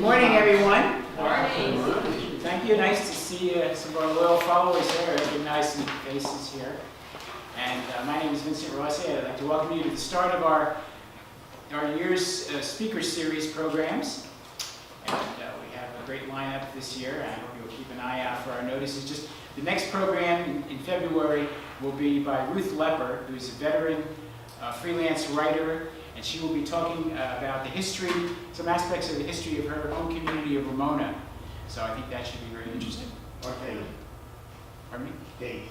morning, everyone. Morning. Thank you. Nice to see some of our loyal followers here. I recognize some faces here. And my name is Vincent Rossi. I'd like to welcome you to the start of our year's speaker series programs. And we have a great lineup this year. And I hope you'll keep an eye out for our notices. Just the next program in February will be by Ruth Lepper, who is a veteran freelance writer. And she will be talking about the history, some aspects of the history of her home community of Ramona. So I think that should be very interesting. What date? Pardon me? Date.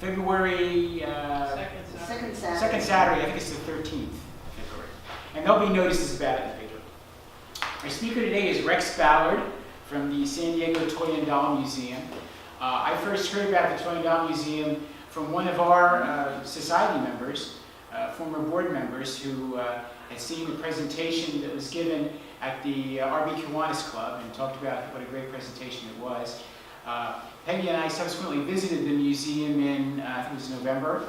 February Second Saturday. second Saturday, I think it's the 13th of February. And there'll be notices about it in the paper. Our speaker today is Rex Ballard from the San Diego Toy and Doll Museum. I first heard about the Toy and Doll Museum from one of our society members, former board members who had seen the presentation that was given at the RB Kiwanis Club and talked about what a great presentation it was. Peggy and I subsequently visited the museum in, I think it was November,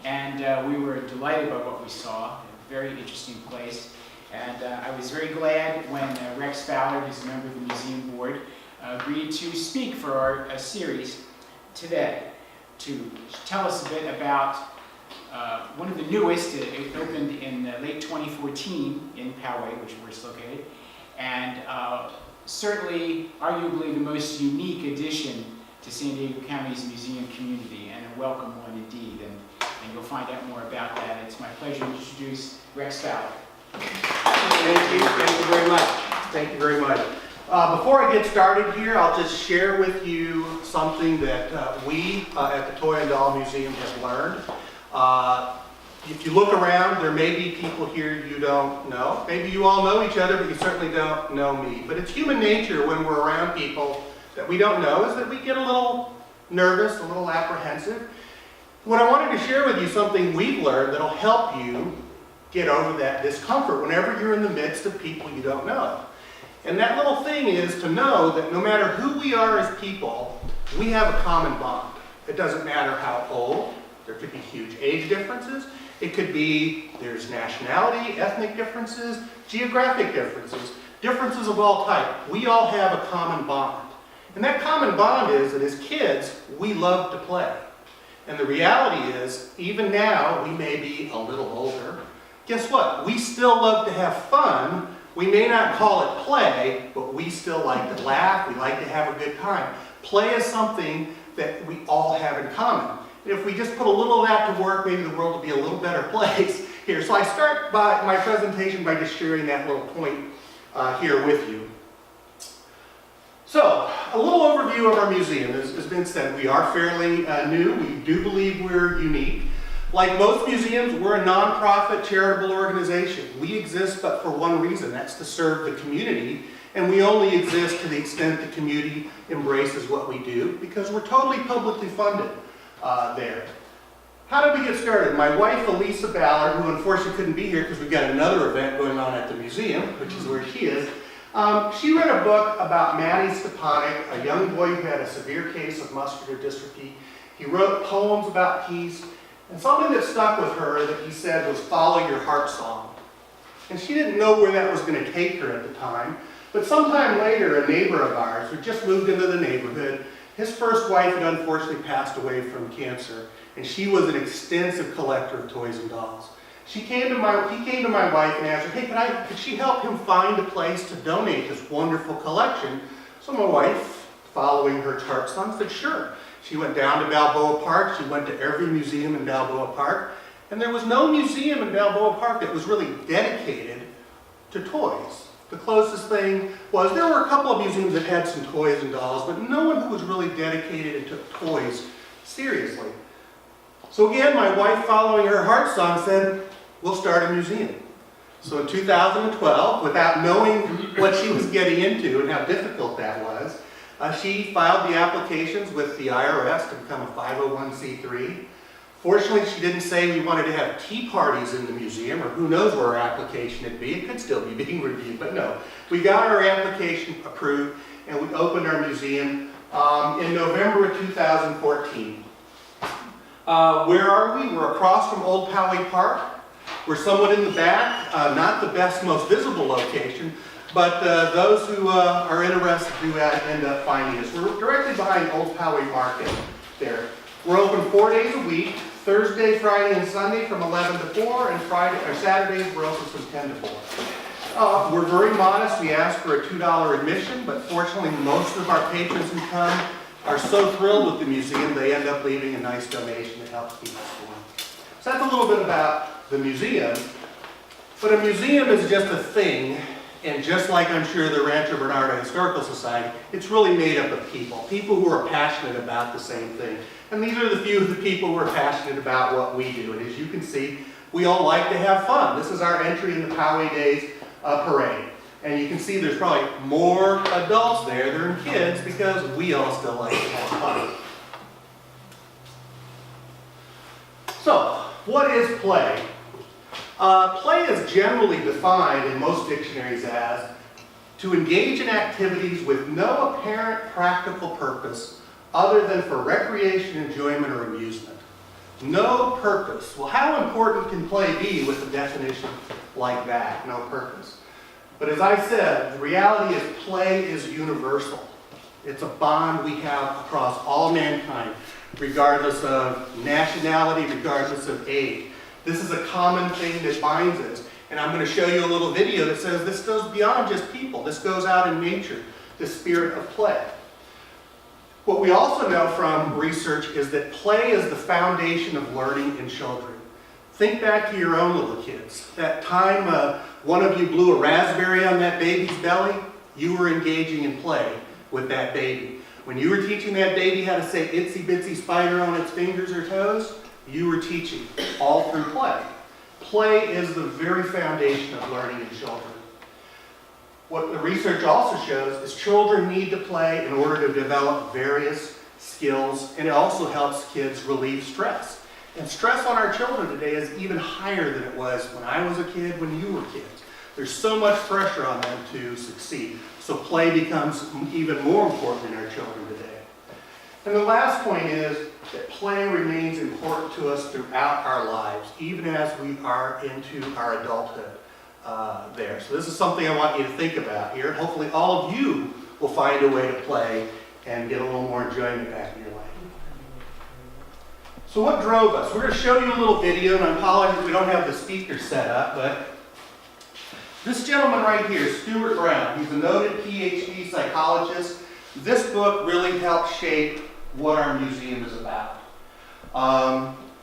and we were delighted by what we saw. A very interesting place. And I was very glad when Rex Ballard, who's a member of the museum board, agreed to speak for our series today to tell us a bit about one of the newest. It opened in late 2014 in Poway, which we're located, and certainly, arguably, the most unique addition to San Diego County's museum community, and a welcome one indeed. And you'll find out more about that. It's my pleasure to introduce Rex Ballard. Thank you very much. Thank you very much. Before I get started here, I'll just share with you something that we at the Toy and Doll Museum have learned. If you look around, there may be people here you don't know. Maybe you all know each other, but you certainly don't know me. But it's human nature when we're around people that we don't know is that we get a little nervous, a little apprehensive. What I wanted to share with you is something we've learned that'll help you get over that discomfort whenever you're in the midst of people you don't know. And that little thing is to know that no matter who we are as people, we have a common bond. It doesn't matter how old. There could be huge age differences. It could be there's nationality, ethnic differences, geographic differences, differences of all type. We all have a common bond. And that common bond is that as kids, we love to play. And the reality is, even now, we may be a little older. Guess what? We still love to have fun. We may not call it play, but we still like to laugh. We like to have a good time. Play is something that we all have in common. And if we just put a little of that to work, maybe the world would be a little better place here. So I start by my presentation by just sharing that little point here with you. So, a little overview of our museum. As has been said, we are fairly new. We do believe we're unique. Like most museums, we're a nonprofit charitable organization. We exist but for one reason, that's to serve the community. And we only exist to the extent the community embraces what we do because we're totally publicly funded there. How did we get started? My wife, Elisa Ballard, who unfortunately couldn't be here because we've got another event going on at the museum, which is where she is, she read a book about Manny Stepanek, a young boy who had a severe case of muscular dystrophy. He wrote poems about peace, and something that stuck with her that he said was follow your heart song. And she didn't know where that was going to take her at the time, but sometime later a neighbor of ours who just moved into the neighborhood, his first wife had unfortunately passed away from cancer, and she was an extensive collector of toys and dolls. He came to my wife and asked her, hey, could she help him find a place to donate this wonderful collection? So my wife, following her heart song, said sure. She went down to Balboa Park. She went to every museum in Balboa Park. And there was no museum in Balboa Park that was really dedicated to toys. The closest thing was there were a couple of museums that had some toys and dolls, but no one who was really dedicated and took toys seriously. So again, my wife, following her heart song, said, we'll start a museum. So in 2012, without knowing what she was getting into and how difficult that was, she filed the applications with the IRS to become a 501c3. Fortunately, she didn't say we wanted to have tea parties in the museum, or who knows where our application would be. It could still be being reviewed, but no. We got our application approved, and we opened our museum in November of 2014. Where are we? We're across from Old Poway Park. We're somewhat in the back, not the best, most visible location, But those who are interested do end up finding us. We're directly behind Old Poway Market there. We're open 4 days a week, Thursday, Friday, and Sunday from 11 to 4, and Saturdays we're open from 10 to 4. We're very modest. We ask for a $2 admission, but fortunately most of our patrons who come are so thrilled with the museum they end up leaving a nice donation that helps keep us going. So that's a little bit about the museum. But a museum is just a thing, and just like I'm sure the Rancho Bernardo Historical Society, it's really made up of people who are passionate about the same thing. And these are the few of the people who are passionate about what we do. And as you can see, we all like to have fun. This is our entry in the Poway Days parade. And you can see there's probably more adults there than kids because we all still like to have fun. So, what is play? Play is generally defined in most dictionaries as to engage in activities with no apparent practical purpose other than for recreation, enjoyment, or amusement. No purpose. Well, how important can play be with a definition like that? No purpose. But as I said, the reality is play is universal. It's a bond we have across all mankind, regardless of nationality, regardless of age. This is a common thing that binds us. And I'm going to show you a little video that says this goes beyond just people. This goes out in nature, the spirit of play. What we also know from research is that play is the foundation of learning in children. Think back to your own little kids. That time one of you blew a raspberry on that baby's belly, you were engaging in play with that baby. When you were teaching that baby how to say itsy bitsy spider on its fingers or toes, you were teaching all through play. Play is the very foundation of learning in children. What the research also shows is children need to play in order to develop various skills, and it also helps kids relieve stress. And stress on our children today is even higher than it was when I was a kid, when you were kids. There's so much pressure on them to succeed. So play becomes even more important in our children today. And the last point is that play remains important to us throughout our lives, even as we are into our adulthood there. So this is something I want you to think about here. Hopefully all of you will find a way to play and get a little more enjoyment back in your life. So what drove us? We're going to show you a little video, and I apologize we don't have the speaker set up, but this gentleman right here, Stuart Brown, he's a noted PhD psychologist. This book really helped shape what our museum is about.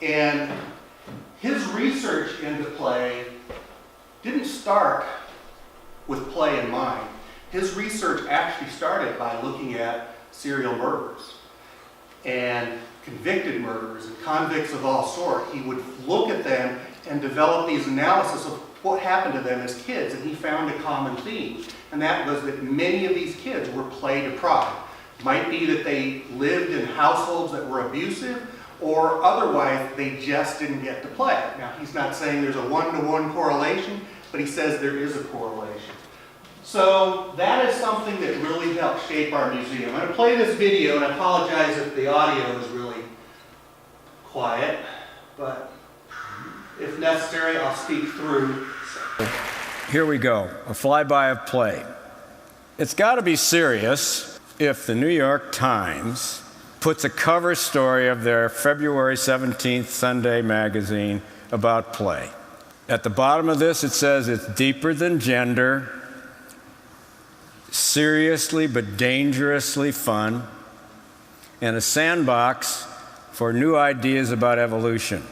And his research into play didn't start with play in mind. His research actually started by looking at serial murderers and convicted murderers and convicts of all sorts. He would look at them and develop these analysis of what happened to them as kids, and he found a common theme, and that was that many of these kids were play deprived. Might be that they lived in households that were abusive, or otherwise they just didn't get to play. Now, he's not saying there's a one-to-one correlation, but he says there is a correlation. So that is something that really helped shape our museum. I'm going to play this video, and I apologize if the audio is really quiet, but if necessary, I'll speak through. Here we go, a flyby of play. It's got to be serious if the New York Times puts a cover story of their February 17th Sunday magazine about play. At the bottom of this, it says it's deeper than gender, seriously but dangerously fun, and a sandbox for new ideas about evolution.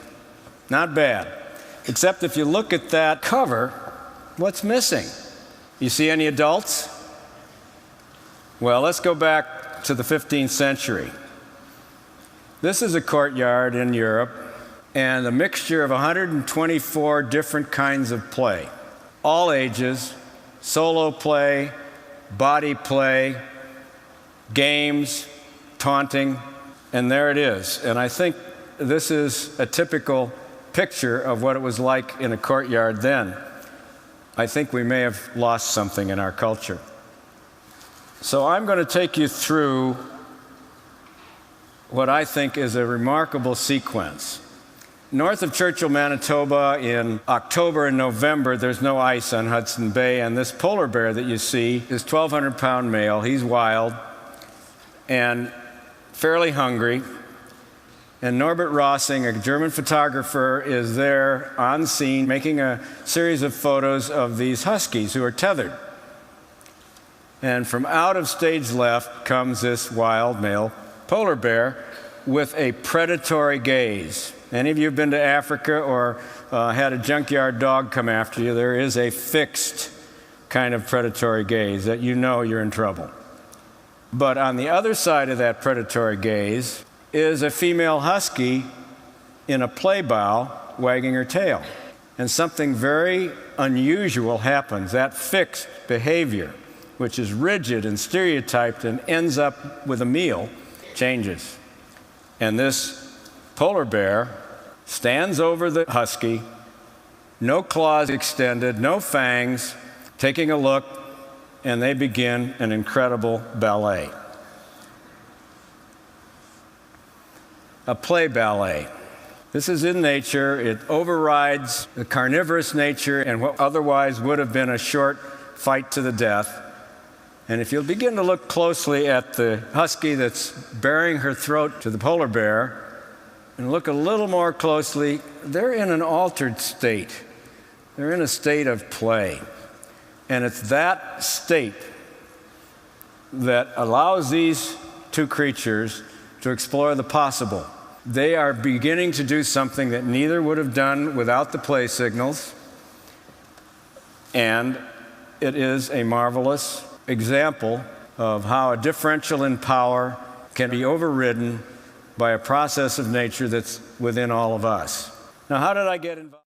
Not bad. Except if you look at that cover, what's missing? You see any adults? Well, let's go back to the 15th century. This is a courtyard in Europe, and a mixture of 124 different kinds of play. All ages, solo play, body play, games, taunting, and there it is. And I think this is a typical picture of what it was like in a courtyard then. I think we may have lost something in our culture. So I'm going to take you through what I think is a remarkable sequence. North of Churchill, Manitoba, in October and November, there's no ice on Hudson Bay, and this polar bear that you see is 1,200-pound male. He's wild and fairly hungry. And Norbert Rossing, a German photographer, is there on scene making a series of photos of these huskies who are tethered. And from out of stage left comes this wild male polar bear with a predatory gaze. Any of you have been to Africa or had a junkyard dog come after you, there is a fixed kind of predatory gaze that you know you're in trouble. But on the other side of that predatory gaze is a female husky in a play bow wagging her tail. And something very unusual happens. That fixed behavior, which is rigid and stereotyped and ends up with a meal, changes. And this polar bear stands over the husky, no claws extended, no fangs, taking a look, and they begin an incredible ballet. A play ballet. This is in nature. It overrides the carnivorous nature and what otherwise would have been a short fight to the death. And if you'll begin to look closely at the husky that's baring her throat to the polar bear, and look a little more closely, they're in an altered state. They're in a state of play. And it's that state that allows these two creatures to explore the possible. They are beginning to do something that neither would have done without the play signals. And it is a marvelous example of how a differential in power can be overridden by a process of nature that's within all of us. Now, how did I get involved?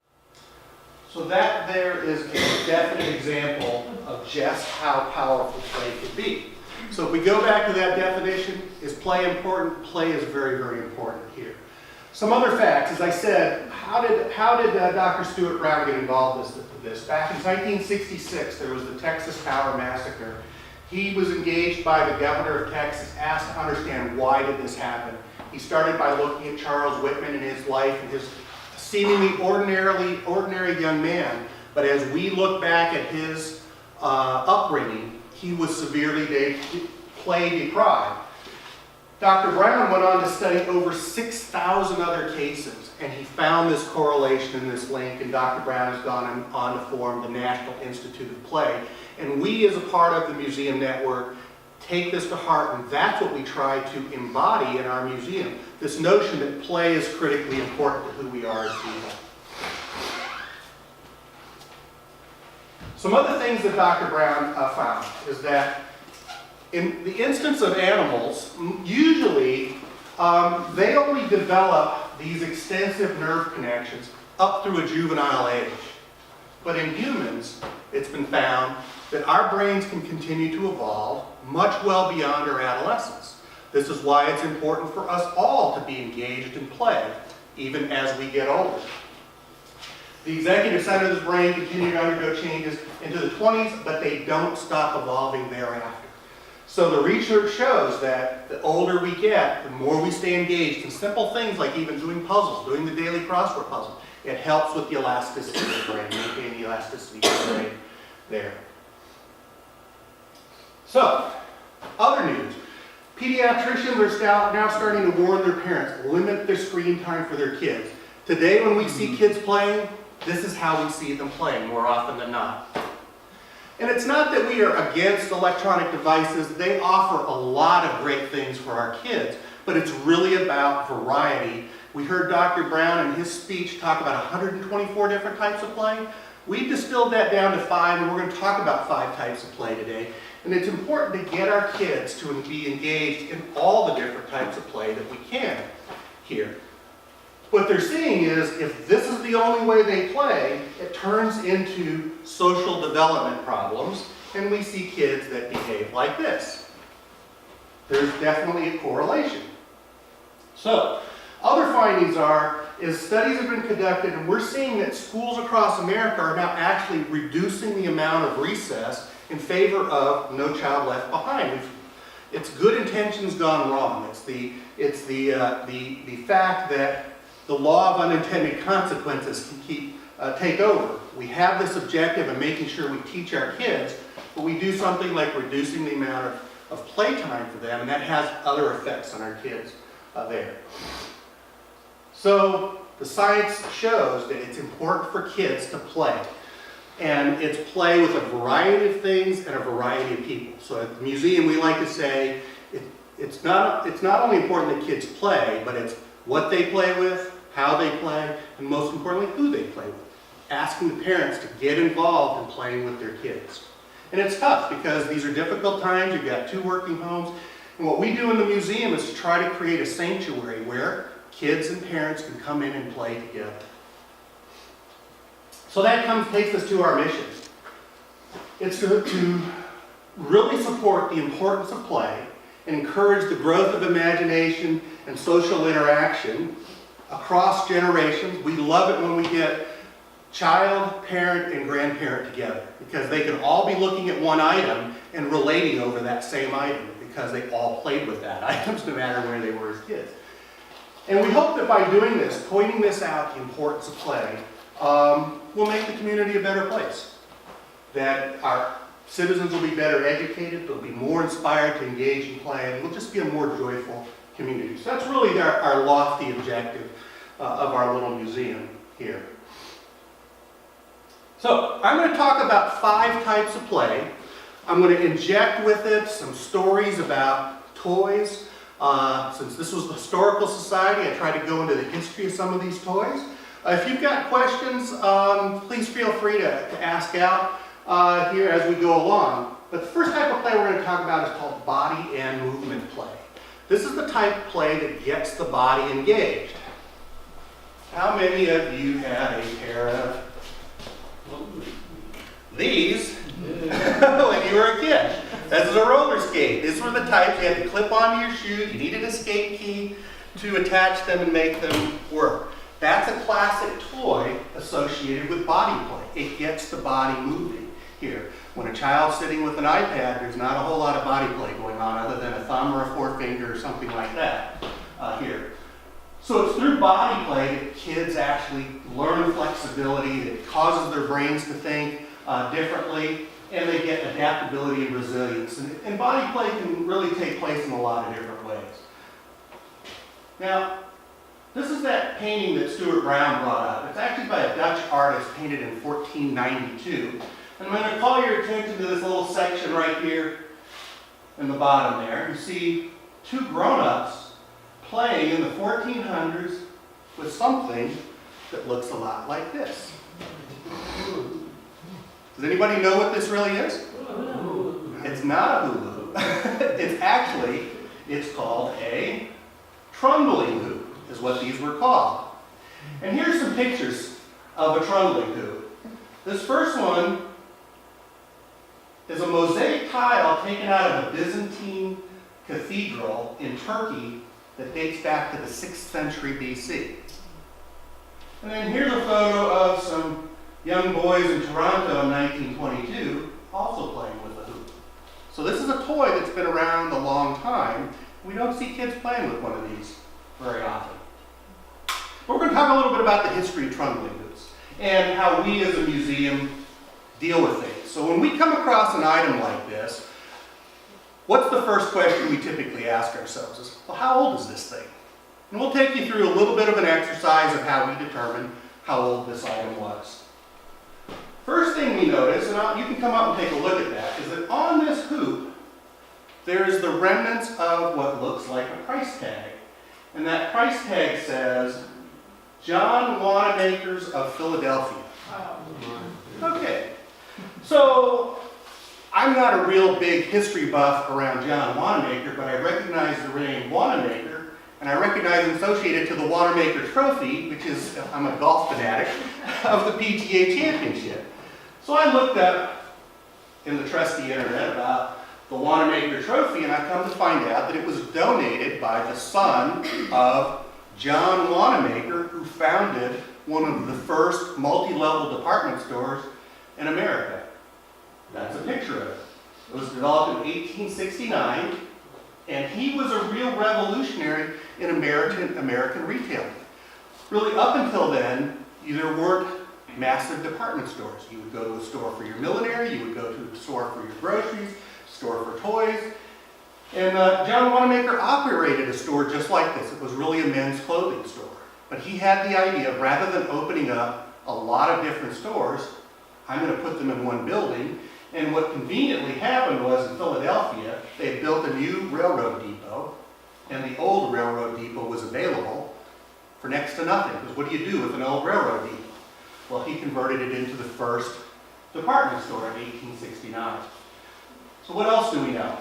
So that there is a definite example of just how powerful play can be. So if we go back to that definition, is play important? Play is very, very important here. Some other facts, as I said, how did Dr. Stuart Brown get involved with this? Back in 1966, there was the Texas Tower Massacre. He was engaged by the governor of Texas, asked to understand why did this happen. He started by looking at Charles Whitman and his life and his seemingly ordinary young man. But as we look back at his upbringing, he was severely play deprived. Dr. Brown went on to study over 6,000 other cases, and he found this correlation and this link, and Dr. Brown has gone on to form the National Institute of Play. And we, as a part of the museum network, take this to heart, and that's what we try to embody in our museum, this notion that play is critically important to who we are as people. Some other things that Dr. Brown found is that in the instance of animals, usually they only develop these extensive nerve connections up through a juvenile age. But in humans, it's been found that our brains can continue to evolve much well beyond our adolescence. This is why it's important for us all to be engaged in play, even as we get older. The executive center of the brain continue to undergo changes into the 20s, but they don't stop evolving thereafter. So the research shows that the older we get, the more we stay engaged in simple things like even doing puzzles, doing the daily crossword puzzle. It helps with the elasticity of the brain, maintaining the elasticity of the brain there. So, other news. Pediatricians are now starting to warn their parents, limit their screen time for their kids. Today when we see kids playing, this is how we see them playing more often than not. And it's not that we are against electronic devices. They offer a lot of great things for our kids, but it's really about variety. We heard Dr. Brown in his speech talk about 124 different types of play. We distilled that down to 5, and we're going to talk about 5 types of play today. And it's important to get our kids to be engaged in all the different types of play that we can here. What they're seeing is, if this is the only way they play, it turns into social development problems, and we see kids that behave like this. There's definitely a correlation. So, other findings is studies have been conducted, and we're seeing that schools across America are now actually reducing the amount of recess in favor of No Child Left Behind. It's good intentions gone wrong. It's the fact that the law of unintended consequences can take over. We have this objective of making sure we teach our kids, but we do something like reducing the amount of playtime for them, and that has other effects on our kids there. So the science shows that it's important for kids to play. And it's play with a variety of things and a variety of people. So at the museum, we like to say it's not only important that kids play, but it's what they play with, how they play, and most importantly, who they play with. Asking the parents to get involved in playing with their kids. And it's tough because these are difficult times. You've got 2 working homes. And what we do in the museum is to try to create a sanctuary where kids and parents can come in and play together. So that takes us to our mission. It's to really support the importance of play and encourage the growth of imagination and social interaction across generations. We love it when we get child, parent, and grandparent together because they can all be looking at one item and relating over that same item because they all played with that item no matter where they were as kids. And we hope that by doing this, pointing this out, the importance of play, will make the community a better place. That our citizens will be better educated, they'll be more inspired to engage in play, and we'll just be a more joyful community. So that's really our lofty objective of our little museum here. So I'm going to talk about 5 types of play. I'm going to inject with it some stories about toys. Since this was the Historical Society, I tried to go into the history of some of these toys. If you've got questions, please feel free to ask out here as we go along. But the first type of play we're going to talk about is called body and movement play. This is the type of play that gets the body engaged. How many of you had a pair of these when you were a kid? This is a roller skate. These were the types you had to clip onto your shoe. You needed a skate key to attach them and make them work. That's a classic toy associated with body play. It gets the body moving here. When a child's sitting with an iPad, there's not a whole lot of body play going on other than a thumb or a forefinger or something like that here. So it's through body play that kids actually learn flexibility, that causes their brains to think differently, and they get adaptability and resilience. And body play can really take place in a lot of different ways. Now, this is that painting that Stuart Brown brought up. It's actually by a Dutch artist, painted in 1492. And I'm going to call your attention to this little section right here in the bottom there. You see 2 grown-ups playing in the 1400s with something that looks a lot like this. Does anybody know what this really is? It's not a hula hoop. It's called a trundling hoop, is what these were called. And here's some pictures of a trundling hoop. This first one is a mosaic tile taken out of a Byzantine cathedral in Turkey that dates back to the 6th century BC. And then here's a photo of some young boys in Toronto in 1922 also playing with a hoop. So this is a toy that's been around a long time. We don't see kids playing with one of these very often. But we're going to talk a little bit about the history of trundling hoops and how we as a museum deal with things. So when we come across an item like this, what's the first question we typically ask ourselves is, well, how old is this thing? And we'll take you through a little bit of an exercise of how we determine how old this item was. First thing we notice, and you can come up and take a look at that, is that on this hoop, there is the remnants of what looks like a price tag. And that price tag says, John Wanamaker's of Philadelphia. Okay, so I'm not a real big history buff around John Wanamaker, but I recognize the name Wanamaker, and I recognize and associate it to the Wanamaker Trophy, which is, I'm a golf fanatic, of the PGA Championship. So I looked up in the trusty internet about the Wanamaker Trophy, and I come to find out that it was donated by the son of John Wanamaker, who founded one of the first multi-level department stores in America. That's a picture of it. It was developed in 1869, and he was a real revolutionary in American retailing. Really, up until then, there weren't massive department stores. You would go to a store for your millinery, you would go to a store for your groceries, store for toys. And John Wanamaker operated a store just like this. It was really a men's clothing store. But he had the idea of, rather than opening up a lot of different stores, I'm going to put them in one building. And what conveniently happened was, in Philadelphia, they built a new railroad depot, and the old railroad depot was available for next to nothing. Because what do you do with an old railroad depot? Well, he converted it into the first department store in 1869. So what else do we know?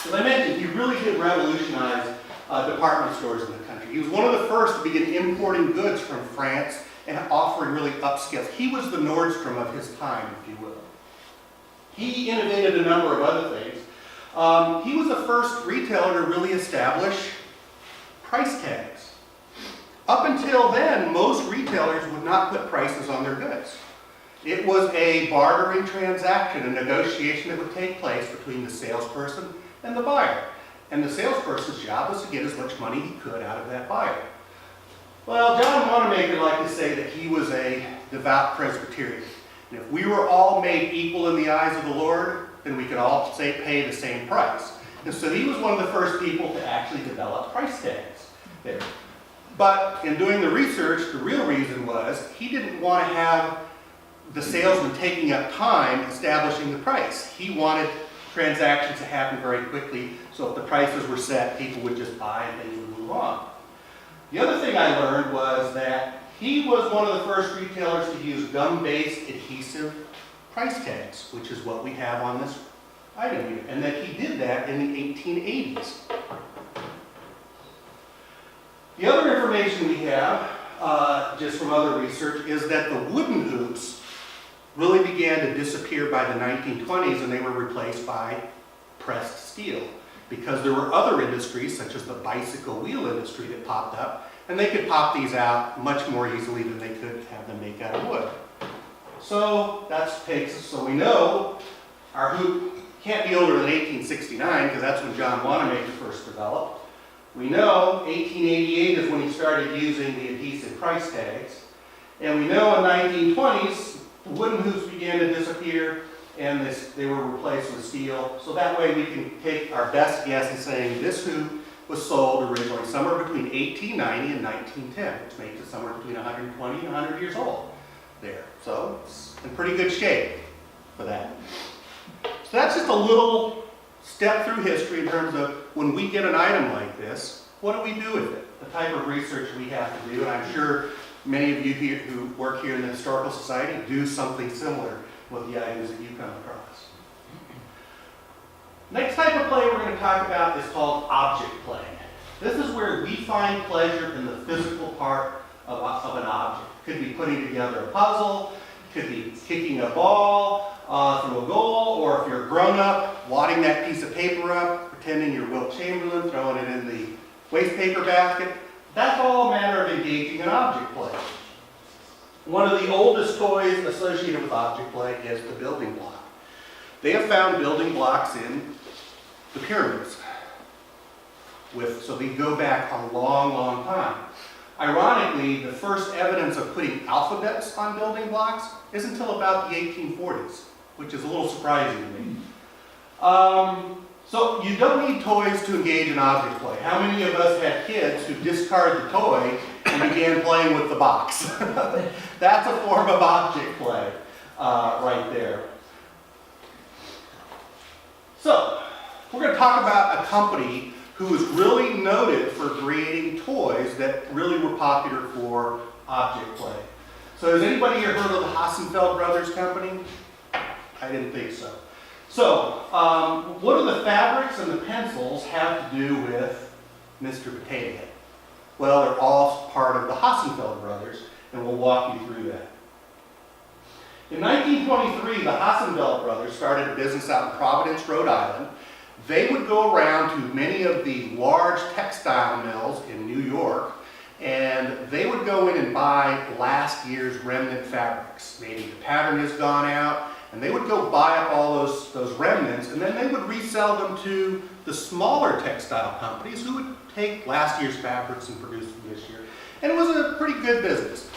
As I mentioned, he really did revolutionize department stores in the country. He was one of the first to begin importing goods from France and offering really upscale. He was the Nordstrom of his time, if you will. He innovated a number of other things. He was the first retailer to really establish price tags. Up until then, most retailers would not put prices on their goods. It was a bartering transaction, a negotiation that would take place between the salesperson and the buyer. And the salesperson's job was to get as much money he could out of that buyer. Well, John Wanamaker liked to say that he was a devout Presbyterian. And if we were all made equal in the eyes of the Lord, then we could all pay the same price. And so he was one of the first people to actually develop price tags there. But in doing the research, the real reason was he didn't want to have the salesman taking up time establishing the price. He wanted transactions to happen very quickly, so if the prices were set, people would just buy and things would move on. The other thing I learned was that he was one of the first retailers to use gum-based adhesive price tags, which is what we have on this item here, and that he did that in the 1880s. The other information we have, just from other research, is that the wooden hoops really began to disappear by the 1920s, and they were replaced by pressed steel, because there were other industries, such as the bicycle wheel industry, that popped up, and they could pop these out much more easily than they could have them make out of wood. So so we know our hoop can't be older than 1869, because that's when John Wanamaker first developed. We know 1888 is when he started using the adhesive price tags. And we know in the 1920s, the wooden hoops began to disappear, and they were replaced with steel. So that way we can take our best guess in saying this hoop was sold originally somewhere between 1890 and 1910, which makes it somewhere between 120 and 100 years old there. So it's in pretty good shape for that. So that's just a little step through history in terms of when we get an item like this, what do we do with it? The type of research we have to do, and I'm sure many of you here who work here in the Historical Society do something similar with the items that you come across. Next type of play we're going to talk about is called object play. This is where we find pleasure in the physical part of an object. Could be putting together a puzzle, could be kicking a ball through a goal, or if you're a grown-up, wadding that piece of paper up, pretending you're Wilt Chamberlain, throwing it in the waste paper basket. That's all a matter of engaging in object play. One of the oldest toys associated with object play is the building block. They have found building blocks in the pyramids. So they go back a long, long time. Ironically, the first evidence of putting alphabets on building blocks isn't until about the 1840s, which is a little surprising to me. So you don't need toys to engage in object play. How many of us had kids who discarded the toy and began playing with the box? That's a form of object play right there. So we're going to talk about a company who was really noted for creating toys that really were popular for object play. So has anybody here heard of the Hassenfeld Brothers Company? I didn't think so. So, what do the fabrics and the pencils have to do with Mr. Potato Head? Well, they're all part of the Hassenfeld Brothers, and we'll walk you through that. In 1923, the Hassenfeld Brothers started a business out in Providence, Rhode Island. They would go around to many of the large textile mills in New York, and they would go in and buy last year's remnant fabrics. Maybe the pattern has gone out, and they would go buy up all those remnants, and then they would resell them to the smaller textile companies who would take last year's fabrics and produce them this year. And it was a pretty good business.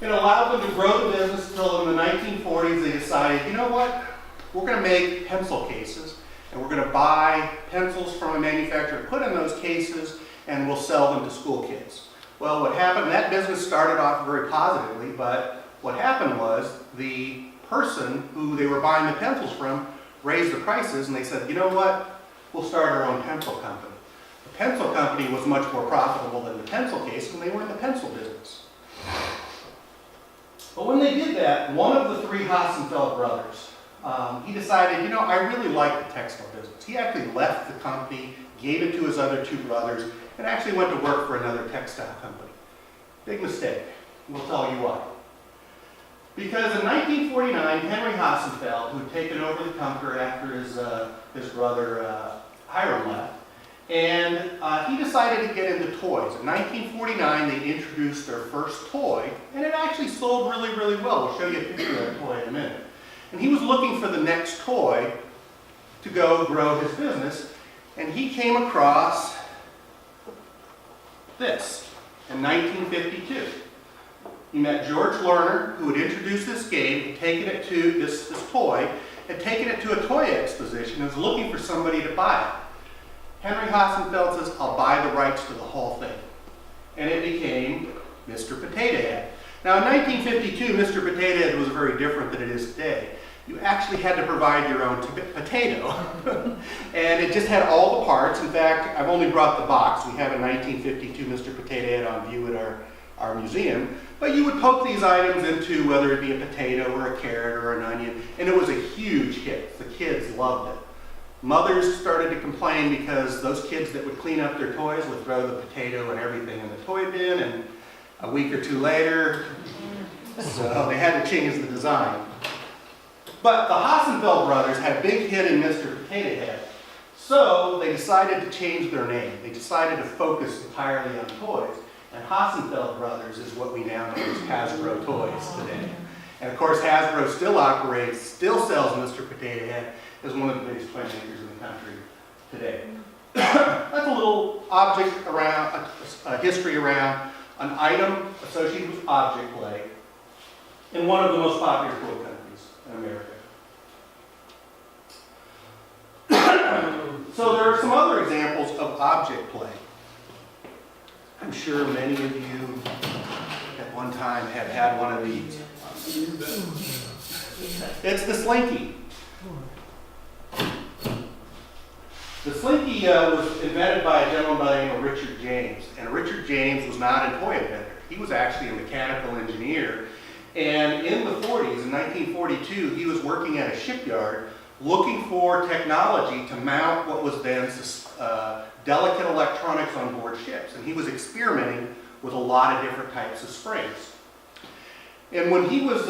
It allowed them to grow the business until in the 1940s they decided, you know what, we're going to make pencil cases, and we're going to buy pencils from a manufacturer, put in those cases, and we'll sell them to school kids. Well, what happened, that business started off very positively, but what happened was the person who they were buying the pencils from raised the prices, and they said, you know what, we'll start our own pencil company. The pencil company was much more profitable than the pencil case, and they were in the pencil business. But when they did that, one of the three Hassenfeld brothers, he decided, you know, I really like the textile business. He actually left the company, gave it to his other two brothers, and actually went to work for another textile company. Big mistake. We'll tell you why. Because in 1949, Henry Hassenfeld, who had taken over the company after his brother Hiram left, and he decided to get into toys. In 1949, they introduced their first toy, and it actually sold really, really well. We'll show you a picture of that toy in a minute. And he was looking for the next toy to go grow his business, and he came across this in 1952. He met George Lerner, who had introduced this game, had taken it to this toy, had taken it to a toy exposition, and was looking for somebody to buy it. Henry Hassenfeld says, I'll buy the rights to the whole thing. And it became Mr. Potato Head. Now in 1952, Mr. Potato Head was very different than it is today. You actually had to provide your own potato. And it just had all the parts. In fact, I've only brought the box. We have a 1952 Mr. Potato Head on view at our museum. But you would poke these items into whether it be a potato or a carrot or an onion, and it was a huge hit. The kids loved it. Mothers started to complain because those kids that would clean up their toys would throw the potato and everything in the toy bin, and a week or two later, so they had to change the design. But the Hassenfeld brothers had a big hit in Mr. Potato Head, so they decided to change their name. They decided to focus entirely on toys, and Hassenfeld Brothers is what we now know as Hasbro Toys today. And of course, Hasbro still operates, still sells Mr. Potato Head, is one of the biggest toy makers in the country today. That's a little object around, a history around an item associated with object play in one of the most popular toy countries in America. So there are some other examples of object play. I'm sure many of you at one time have had one of these. It's the Slinky. The Slinky was invented by a gentleman by the name of Richard James. And Richard James was not a toy inventor. He was actually a mechanical engineer. And in the 40s, in 1942, he was working at a shipyard looking for technology to mount what was then delicate electronics on board ships. And he was experimenting with a lot of different types of springs. And when he was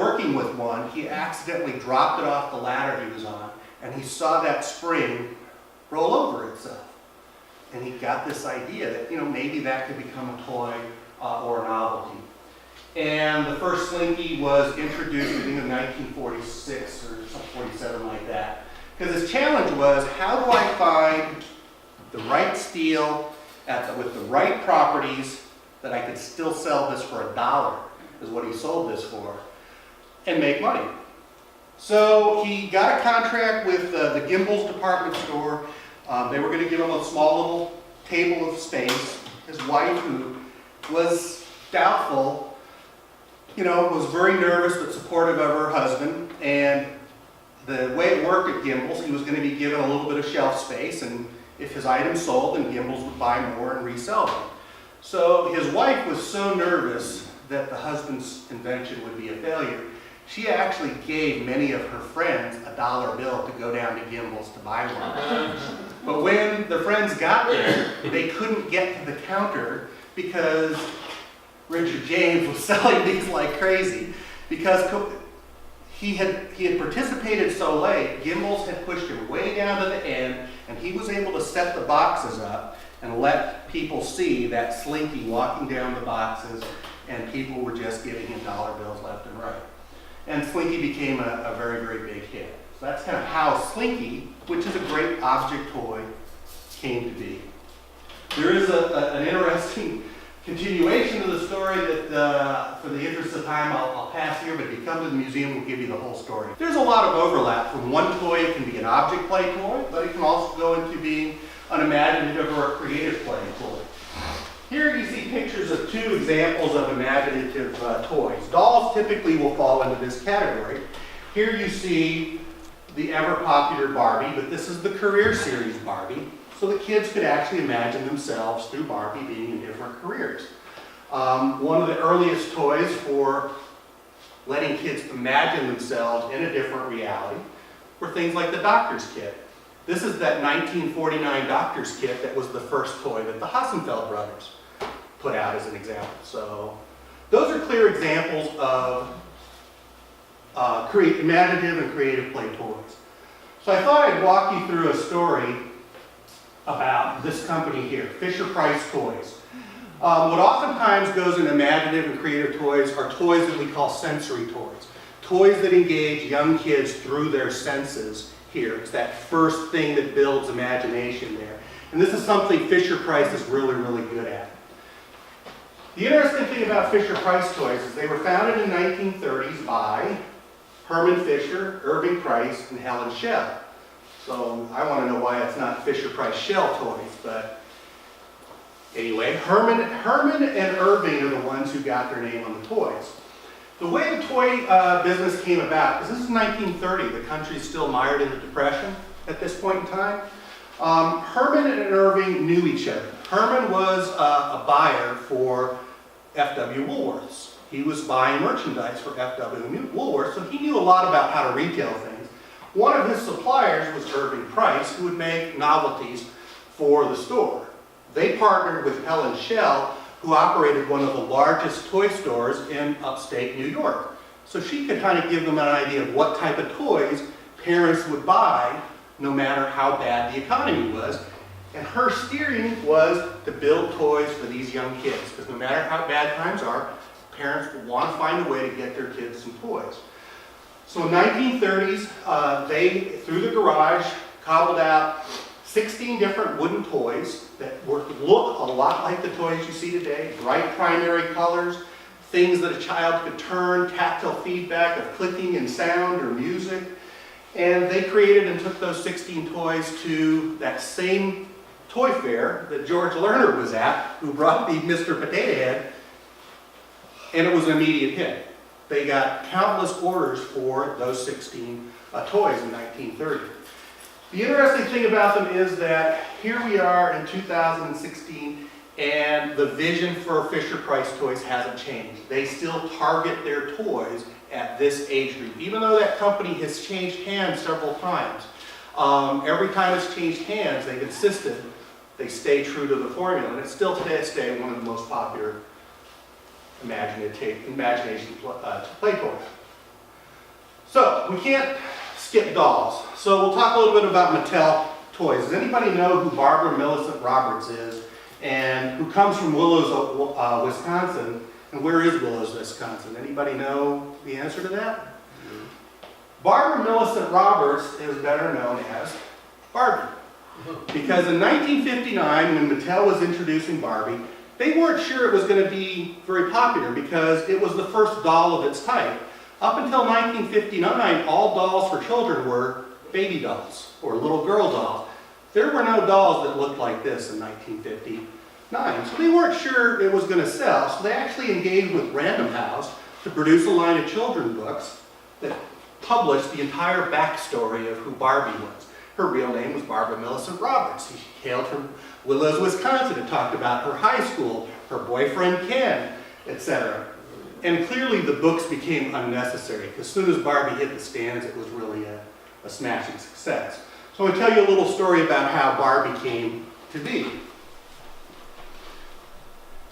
working with one, he accidentally dropped it off the ladder he was on, and he saw that spring roll over itself. And he got this idea that, you know, maybe that could become a toy or a novelty. And the first Slinky was introduced in 1946 or 47 like that. Because his challenge was, how do I find the right steel with the right properties that I could still sell this for $1, is what he sold this for, and make money. So he got a contract with the Gimbels department store. They were going to give him a small little table of space. His wife, who was doubtful, was very nervous but supportive of her husband. And the way it worked at Gimbels, he was going to be given a little bit of shelf space, and if his items sold, then Gimbels would buy more and resell them. So his wife was so nervous that the husband's invention would be a failure. She actually gave many of her friends a $1 bill to go down to Gimbels to buy one. But when the friends got there, they couldn't get to the counter because Richard James was selling these like crazy. Because he had participated so late, Gimbels had pushed him way down to the end, and he was able to set the boxes up and let people see that Slinky walking down the boxes, and people were just giving him $1 bills left and right. And Slinky became a very, very big hit. So that's kind of how Slinky, which is a great object toy, came to be. There is an interesting continuation of the story that, for the interest of time, I'll pass here, but if you come to the museum, we'll give you the whole story. There's a lot of overlap. From one toy, it can be an object play toy, but it can also go into being an imaginative or a creative play toy. Here you see pictures of two examples of imaginative toys. Dolls typically will fall into this category. Here you see the ever popular Barbie, but this is the career series Barbie, so the kids could actually imagine themselves through Barbie being in different careers. One of the earliest toys for letting kids imagine themselves in a different reality were things like the doctor's kit. This is that 1949 doctor's kit that was the first toy that the Hassenfeld brothers put out as an example. So those are clear examples of imaginative and creative play toys. So I thought I'd walk you through a story about this company here, Fisher-Price Toys. What oftentimes goes in imaginative and creative toys are toys that we call sensory toys. Toys that engage young kids through their senses here. It's that first thing that builds imagination there. And this is something Fisher-Price is really, really good at. The interesting thing about Fisher-Price toys is they were founded in the 1930s by Herman Fisher, Irving Price, and Helen Shell. So I want to know why it's not Fisher-Price Shell toys, but anyway, Herman and Irving are the ones who got their name on the toys. The way the toy business came about, because this is 1930, the country's still mired in the Depression at this point in time. Herman and Irving knew each other. Herman was a buyer for F.W. Woolworths. He was buying merchandise for F.W. Woolworths, so he knew a lot about how to retail things. One of his suppliers was Irving Price, who would make novelties for the store. They partnered with Helen Shell, who operated one of the largest toy stores in upstate New York. So she could kind of give them an idea of what type of toys parents would buy, no matter how bad the economy was. And her steering was to build toys for these young kids, because no matter how bad times are, parents would want to find a way to get their kids some toys. So in the 1930s, they, through the garage, cobbled out 16 different wooden toys that look a lot like the toys you see today. Bright primary colors, things that a child could turn, tactile feedback of clicking and sound or music. And they created and took those 16 toys to that same toy fair that George Lerner was at, who brought the Mr. Potato Head, and it was an immediate hit. They got countless orders for those 16 toys in 1930. The interesting thing about them is that here we are in 2016, and the vision for Fisher-Price Toys hasn't changed. They still target their toys at this age group, even though that company has changed hands several times. Every time it's changed hands, they've insisted they stay true to the formula, and it's still to this day one of the most popular imagination play toys. So we can't skip dolls. So we'll talk a little bit about Mattel toys. Does anybody know who Barbara Millicent Roberts is, and who comes from Willows, Wisconsin? And where is Willows, Wisconsin? Anybody know the answer to that? Barbara Millicent Roberts is better known as Barbie. Because in 1959, when Mattel was introducing Barbie, they weren't sure it was going to be very popular because it was the first doll of its type. Up until 1959, all dolls for children were baby dolls or little girl dolls. There were no dolls that looked like this in 1959. So they weren't sure it was going to sell, so they actually engaged with Random House to produce a line of children's books that published the entire backstory of who Barbie was. Her real name was Barbara Millicent Roberts. She hailed from Willows, Wisconsin, and talked about her high school, her boyfriend Ken, etc. And clearly the books became unnecessary. As soon as Barbie hit the stands, it was really a smashing success. So I'm going to tell you a little story about how Barbie came to be.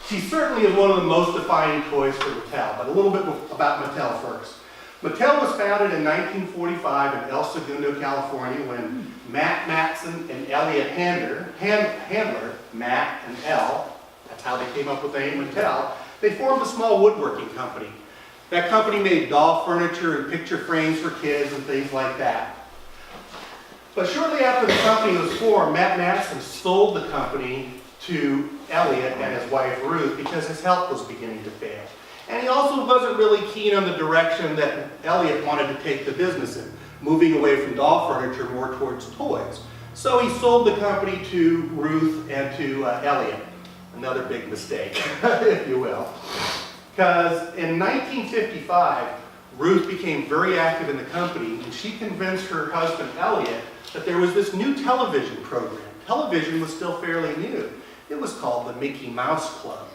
She certainly is one of the most defining toys for Mattel, but a little bit about Mattel first. Mattel was founded in 1945 in El Segundo, California, when Matt Matson and Elliot Handler, Matt and El, that's how they came up with the name Mattel, they formed a small woodworking company. That company made doll furniture and picture frames for kids and things like that. But shortly after the company was formed, Matt Matson sold the company to Elliot and his wife Ruth because his health was beginning to fail. And he also wasn't really keen on the direction that Elliot wanted to take the business in, moving away from doll furniture more towards toys. So he sold the company to Ruth and to Elliot. Another big mistake, if you will. Because in 1955, Ruth became very active in the company, and she convinced her husband, Elliot, that there was this new television program. Television was still fairly new. It was called the Mickey Mouse Club,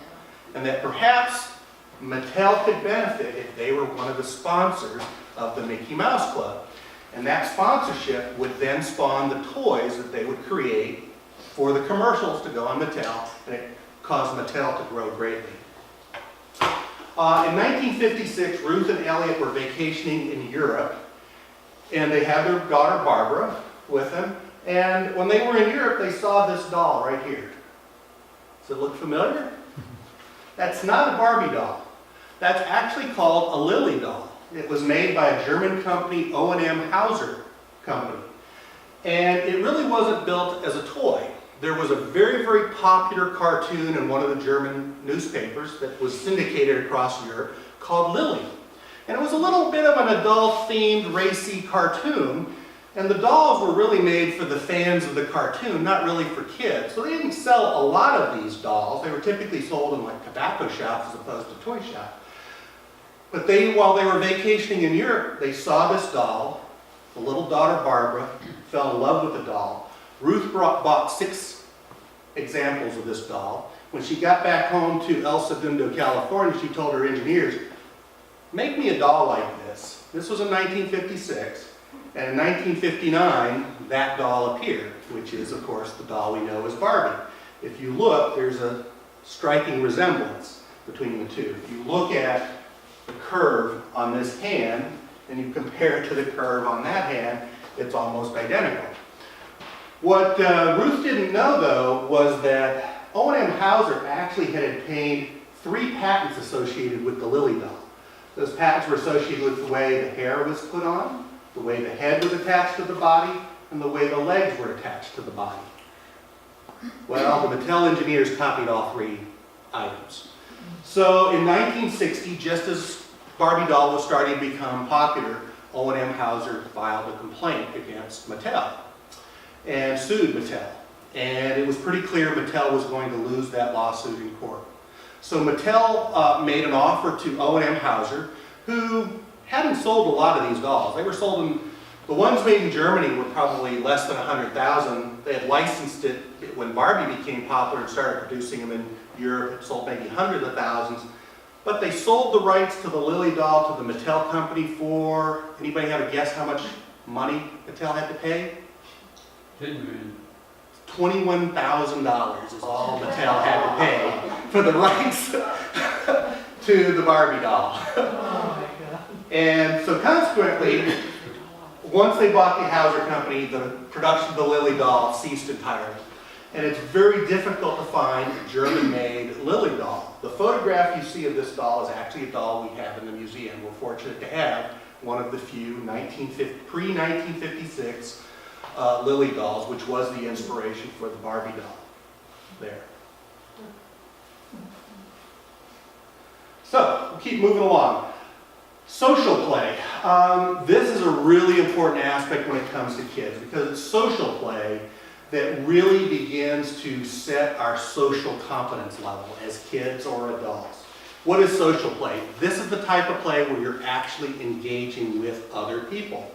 and that perhaps Mattel could benefit if they were one of the sponsors of the Mickey Mouse Club. And that sponsorship would then spawn the toys that they would create for the commercials to go on Mattel, and it caused Mattel to grow greatly. In 1956, Ruth and Elliot were vacationing in Europe, and they had their daughter Barbara with them. And when they were in Europe, they saw this doll right here. Does it look familiar? That's not a Barbie doll. That's actually called a Lily doll. It was made by a German company, O&M Hauser Company. And it really wasn't built as a toy. There was a very, very popular cartoon in one of the German newspapers that was syndicated across Europe called Lily. And it was a little bit of an adult-themed, racy cartoon. And the dolls were really made for the fans of the cartoon, not really for kids. So they didn't sell a lot of these dolls. They were typically sold in like tobacco shops as opposed to toy shops. But while they were vacationing in Europe, they saw this doll. The little daughter, Barbara, fell in love with the doll. Ruth bought 6 examples of this doll. When she got back home to El Segundo, California, she told her engineers, make me a doll like this. This was in 1956. And in 1959, that doll appeared, which is, of course, the doll we know as Barbie. If you look, there's a striking resemblance between the two. If you look at the curve on this hand, and you compare it to the curve on that hand, it's almost identical. What Ruth didn't know, though, was that O&M Hauser actually had obtained 3 patents associated with the Lily doll. Those patents were associated with the way the hair was put on, the way the head was attached to the body, and the way the legs were attached to the body. Well, the Mattel engineers copied all 3 items. So in 1960, just as Barbie doll was starting to become popular, O&M Hauser filed a complaint against Mattel and sued Mattel. And it was pretty clear Mattel was going to lose that lawsuit in court. So Mattel made an offer to O&M Hauser, who hadn't sold a lot of these dolls. They were sold in, the ones made in Germany were probably less than 100,000. They had licensed it when Barbie became popular and started producing them in Europe. It sold maybe hundreds of thousands. But they sold the rights to the Lily doll to the Mattel company for, anybody have a guess how much money Mattel had to pay? $21,000 is all Mattel had to pay for the rights to the Barbie doll. And so consequently, once they bought the Hauser company, the production of the Lily doll ceased entirely. And it's very difficult to find a German-made Lily doll. The photograph you see of this doll is actually a doll we have in the museum. We're fortunate to have one of the few pre-1956 Lily dolls, which was the inspiration for the Barbie doll. There. So, we'll keep moving along. Social play. This is a really important aspect when it comes to kids, because it's social play that really begins to set our social competence level as kids or adults. What is social play? This is the type of play where you're actually engaging with other people.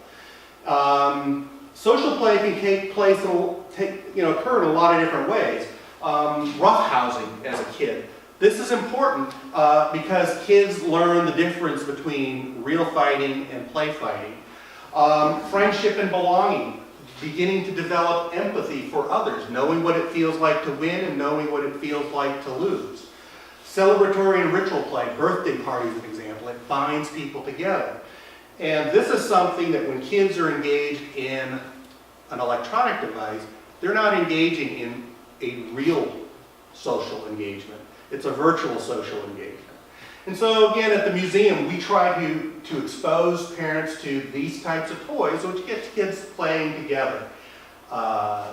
Social play can take place, occur in a lot of different ways. Roughhousing as a kid. This is important because kids learn the difference between real fighting and play fighting. Friendship and belonging. Beginning to develop empathy for others, knowing what it feels like to win and knowing what it feels like to lose. Celebratory and ritual play, birthday parties, for example, it binds people together. And this is something that when kids are engaged in an electronic device, they're not engaging in a real social engagement. It's a virtual social engagement. And so again, at the museum, we try to expose parents to these types of toys, which gets kids playing together.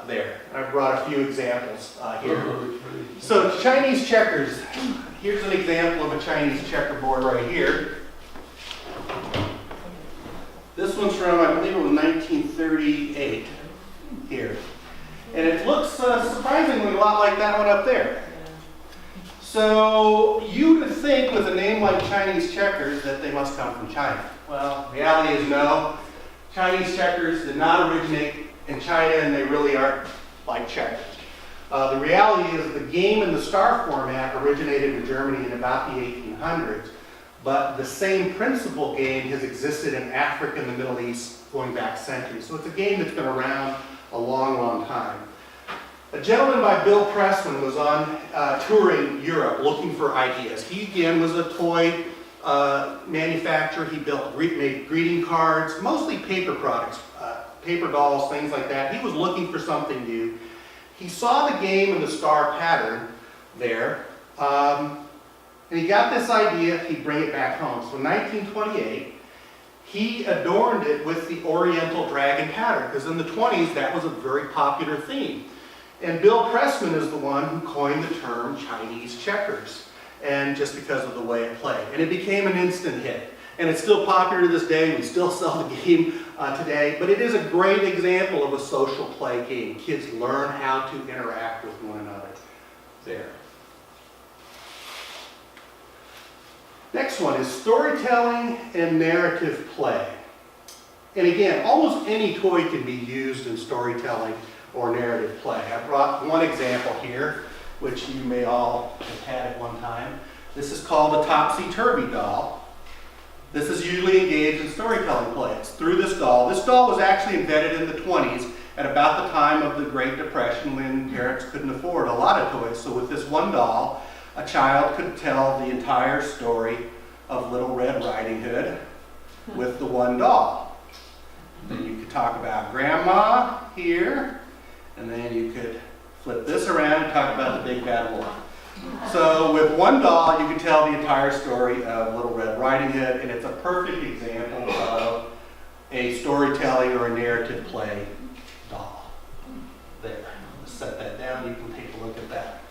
there. And I brought a few examples here. So Chinese checkers. Here's an example of a Chinese checkerboard right here. This one's from, I believe it was 1938 here. And it looks surprisingly a lot like that one up there. So you would think with a name like Chinese checkers that they must come from China. Well, reality is no. Chinese checkers did not originate in China, and they really aren't like checkers. The reality is the game in the star format originated in Germany in about the 1800s, but the same principal game has existed in Africa and the Middle East going back centuries. So it's a game that's been around a long, long time. A gentleman by Bill Pressman was on touring Europe looking for ideas. He again was a toy manufacturer. He made greeting cards, mostly paper products, paper dolls, things like that. He was looking for something new. He saw the game in the star pattern there, and he got this idea he'd bring it back home. So in 1928, he adorned it with the Oriental dragon pattern, because in the 20s that was a very popular theme. And Bill Pressman is the one who coined the term Chinese checkers, and just because of the way it played. And it became an instant hit. And it's still popular to this day. We still sell the game today. But it is a great example of a social play game. Kids learn how to interact with one another there. Next one is storytelling and narrative play. And again, almost any toy can be used in storytelling or narrative play. I brought one example here, which you may all have had at one time. This is called a Topsy-Turvy doll. This is usually engaged in storytelling play. It's through this doll. This doll was actually invented in the 20s at about the time of the Great Depression when parents couldn't afford a lot of toys. So with this one doll, a child could tell the entire story of Little Red Riding Hood with the one doll. Then you could talk about Grandma here, and then you could flip this around and talk about the big bad wolf. So with one doll, you can tell the entire story of Little Red Riding Hood, and it's a perfect example of a storytelling or a narrative play doll. There. Let's set that down. You can take a look at that.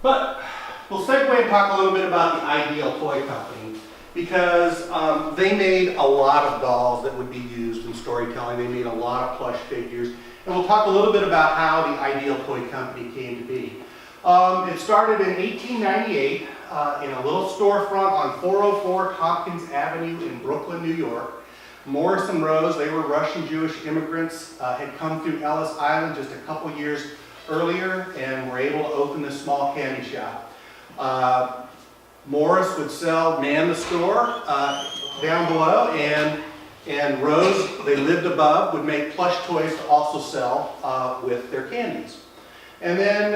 But we'll segue and talk a little bit about the Ideal Toy Company, because they made a lot of dolls that would be used in storytelling. They made a lot of plush figures. And we'll talk a little bit about how the Ideal Toy Company came to be. It started in 1898 in a little storefront on 404 Tompkins Avenue in Brooklyn, New York. Morris and Rose, they were Russian Jewish immigrants, had come through Ellis Island just a couple years earlier and were able to open this small candy shop. Morris would man the store down below, and Rose, they lived above, would make plush toys to also sell with their candies. And then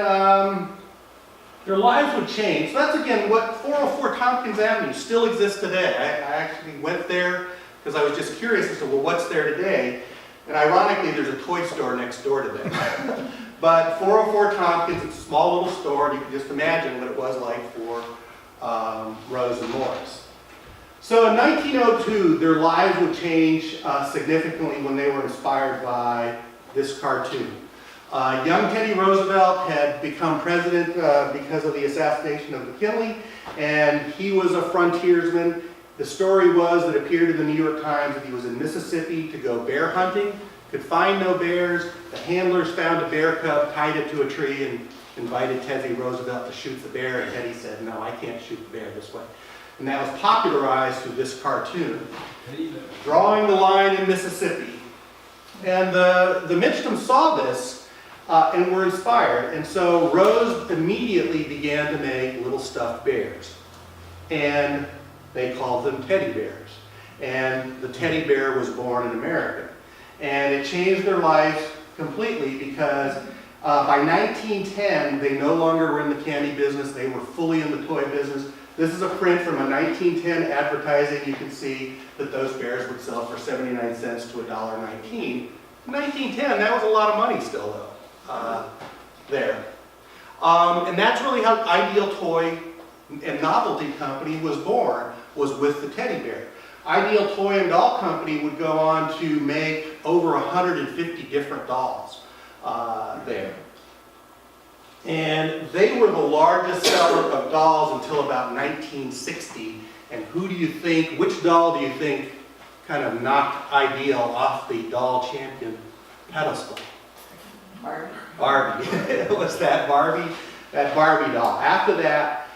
their lives would change. So that's again what 404 Tompkins Avenue still exists today. I actually went there because I was just curious as to, well, what's there today? And ironically, there's a toy store next door to them. But 404 Tompkins, it's a small little store, and you can just imagine what it was like for Rose and Morris. So in 1902, their lives would change significantly when they were inspired by this cartoon. Young Teddy Roosevelt had become president because of the assassination of McKinley, and he was a frontiersman. The story was that it appeared in the New York Times that he was in Mississippi to go bear hunting, could find no bears. The handlers found a bear cub, tied it to a tree, and invited Teddy Roosevelt to shoot the bear, and Teddy said, "No, I can't shoot the bear this way." And that was popularized through this cartoon, drawing the line in Mississippi. And the Mitchums saw this and were inspired. And so Rose immediately began to make little stuffed bears. And they called them teddy bears. And the teddy bear was born in America. And it changed their lives completely because by 1910, they no longer were in the candy business. They were fully in the toy business. This is a print from a 1910 advertising. You can see that those bears would sell for 79 cents to $1.19. In 1910, that was a lot of money still, though, there. And that's really how Ideal Toy and Novelty Company was born, was with the teddy bear. Ideal Toy and Doll Company would go on to make over 150 different dolls there. And they were the largest seller of dolls until about 1960. And who do you think, which doll do you think kind of knocked Ideal off the doll champion pedestal? Barbie. Barbie. It was that Barbie doll. After that,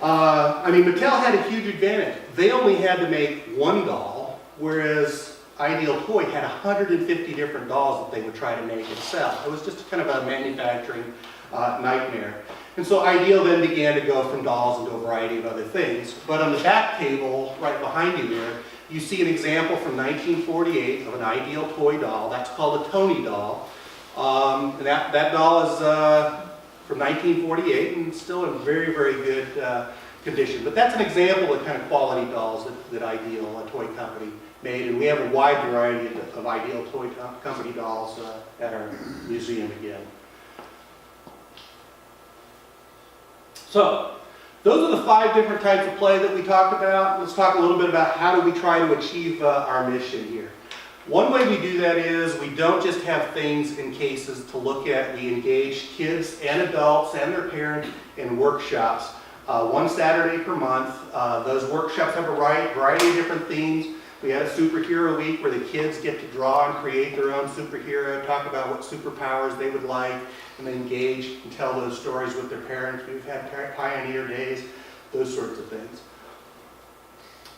Mattel had a huge advantage. They only had to make one doll, whereas Ideal Toy had 150 different dolls that they would try to make and sell. It was just kind of a manufacturing nightmare. And so Ideal then began to go from dolls into a variety of other things. But on the back table, right behind you there, you see an example from 1948 of an Ideal Toy doll. That's called a Tony doll. And that doll is from 1948 and still in very, very good condition. But that's an example of the kind of quality dolls that Ideal Toy Company made. And we have a wide variety of Ideal Toy Company dolls at our museum again. So, those are the 5 different types of play that we talked about. Let's talk a little bit about how do we try to achieve our mission here. One way we do that is we don't just have things in cases to look at. We engage kids and adults and their parents in workshops one Saturday per month. Those workshops have a variety of different themes. We had a superhero week where the kids get to draw and create their own superhero, talk about what superpowers they would like, and then engage and tell those stories with their parents. We've had Pioneer Days, those sorts of things.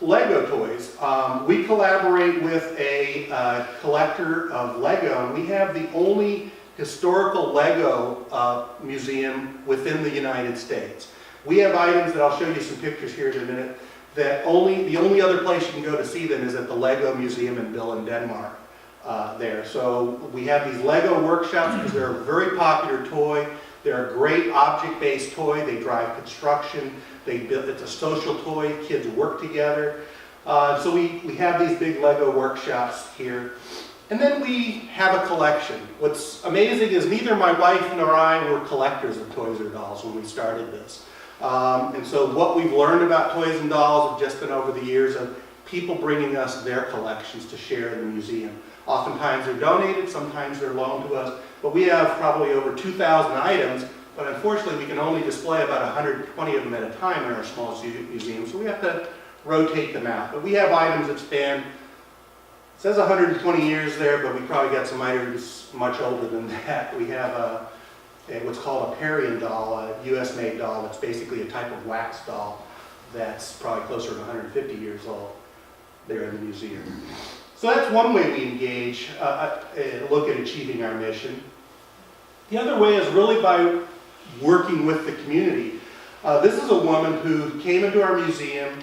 Lego toys. We collaborate with a collector of Lego, and we have the only historical Lego museum within the United States. We have items that I'll show you some pictures here in a minute that the only other place you can go to see them is at the Lego Museum in Billund, Denmark. There. So we have these Lego workshops because they're a very popular toy. They're a great object-based toy. They drive construction. It's a social toy. Kids work together. So we have these big Lego workshops here. And then we have a collection. What's amazing is neither my wife nor I were collectors of toys or dolls when we started this. And so what we've learned about toys and dolls have just been over the years of people bringing us their collections to share in the museum. Oftentimes they're donated, sometimes they're loaned to us, but we have probably over 2,000 items, but unfortunately we can only display about 120 of them at a time in our small museum, so we have to rotate them out. But we have items that span, it says 120 years there, but we probably got some items much older than that. We have what's called a Parian doll, a US-made doll that's basically a type of wax doll that's probably closer to 150 years old there in the museum. So that's one way we engage, look at achieving our mission. The other way is really by working with the community. This is a woman who came into our museum,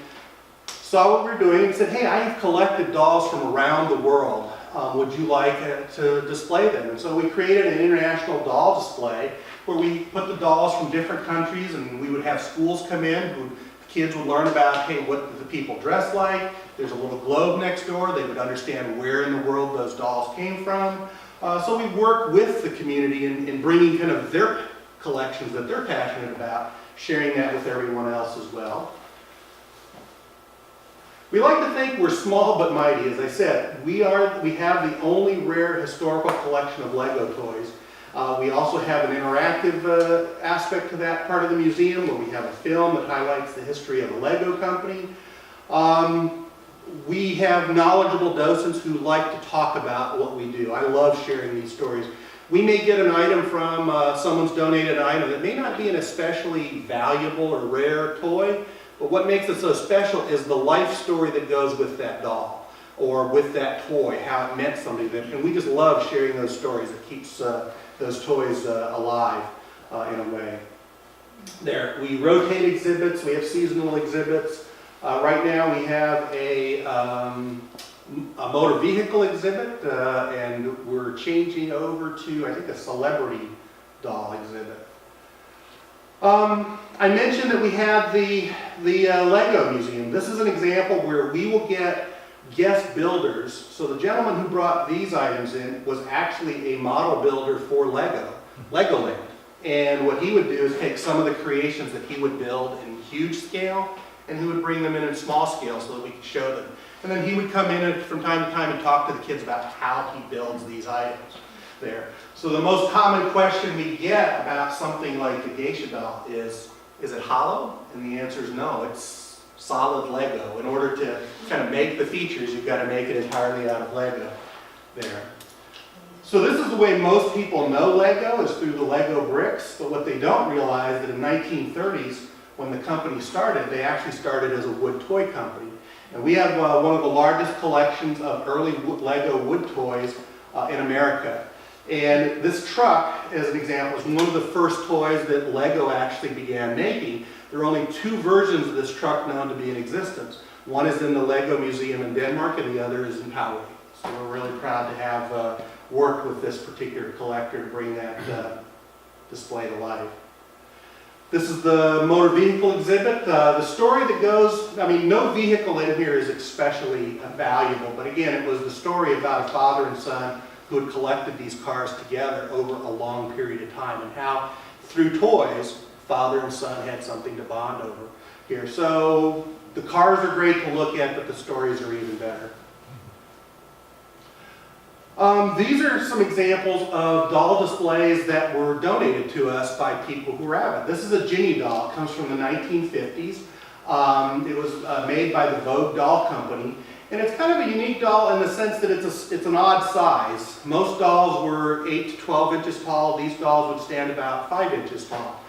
saw what we're doing, and said, hey, I have collected dolls from around the world. Would you like to display them? And so we created an international doll display where we put the dolls from different countries, and we would have schools come in, kids would learn about, hey, what the people dress like. There's a little globe next door. They would understand where in the world those dolls came from. So we work with the community in bringing kind of their collections that they're passionate about, sharing that with everyone else as well. We like to think we're small but mighty. As I said, we have the only rare historical collection of Lego toys. We also have an interactive aspect to that part of the museum where we have a film that highlights the history of the Lego company. We have knowledgeable docents who like to talk about what we do. I love sharing these stories. We may get an item from someone's donated item that may not be an especially valuable or rare toy, but what makes it so special is the life story that goes with that doll or with that toy, how it meant something to them. And we just love sharing those stories. It keeps those toys alive in a way. There, we rotate exhibits. We have seasonal exhibits. Right now we have a motor vehicle exhibit, and we're changing over to, I think, a celebrity doll exhibit. I mentioned that we have the Lego Museum. This is an example where we will get guest builders. So the gentleman who brought these items in was actually a model builder for Legoland. And what he would do is take some of the creations that he would build in huge scale, and he would bring them in small scale so that we could show them. And then he would come in from time to time and talk to the kids about how he builds these items there. So the most common question we get about something like the geisha doll is it hollow? And the answer is no, it's solid Lego. In order to kind of make the features, you've got to make it entirely out of Lego there. So this is the way most people know Lego, is through the Lego bricks, but what they don't realize that in the 1930s, when the company started, they actually started as a wood toy company. And we have one of the largest collections of early Lego wood toys in America. And this truck, as an example, is one of the first toys that Lego actually began making. There are only 2 versions of this truck known to be in existence. One is in the Lego Museum in Denmark, and the other is in Poway. So we're really proud to have worked with this particular collector to bring that display to life. This is the motor vehicle exhibit. The story that goes, I mean, no vehicle in here is especially valuable, but again, it was the story about a father and son who had collected these cars together over a long period of time, and how through toys, father and son had something to bond over here. So the cars are great to look at, but the stories are even better. These are some examples of doll displays that were donated to us by people who were avid. This is a Ginny doll. It comes from the 1950s. It was made by the Vogue Doll Company. And it's kind of a unique doll in the sense that it's an odd size. Most dolls were 8 to 12 inches tall. These dolls would stand about 5 inches tall.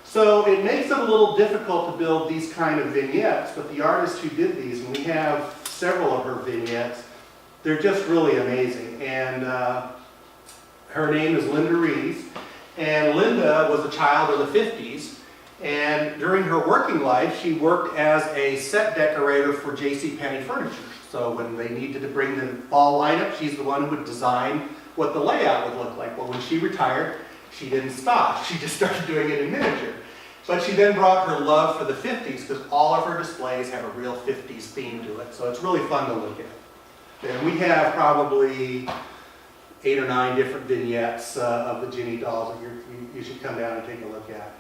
So it makes it a little difficult to build these kind of vignettes, but the artist who did these, and we have several of her vignettes, they're just really amazing. And her name is Linda Rees. And Linda was a child of the 50s. And during her working life, she worked as a set decorator for JCPenney Furniture. So when they needed to bring the fall lineup, she's the one who would design what the layout would look like. Well, when she retired, she didn't stop. She just started doing it in miniature. But she then brought her love for the 50s, because all of her displays have a real 50s theme to it. So it's really fun to look at. And we have probably 8 or 9 different vignettes of the Ginny dolls that you should come down and take a look at.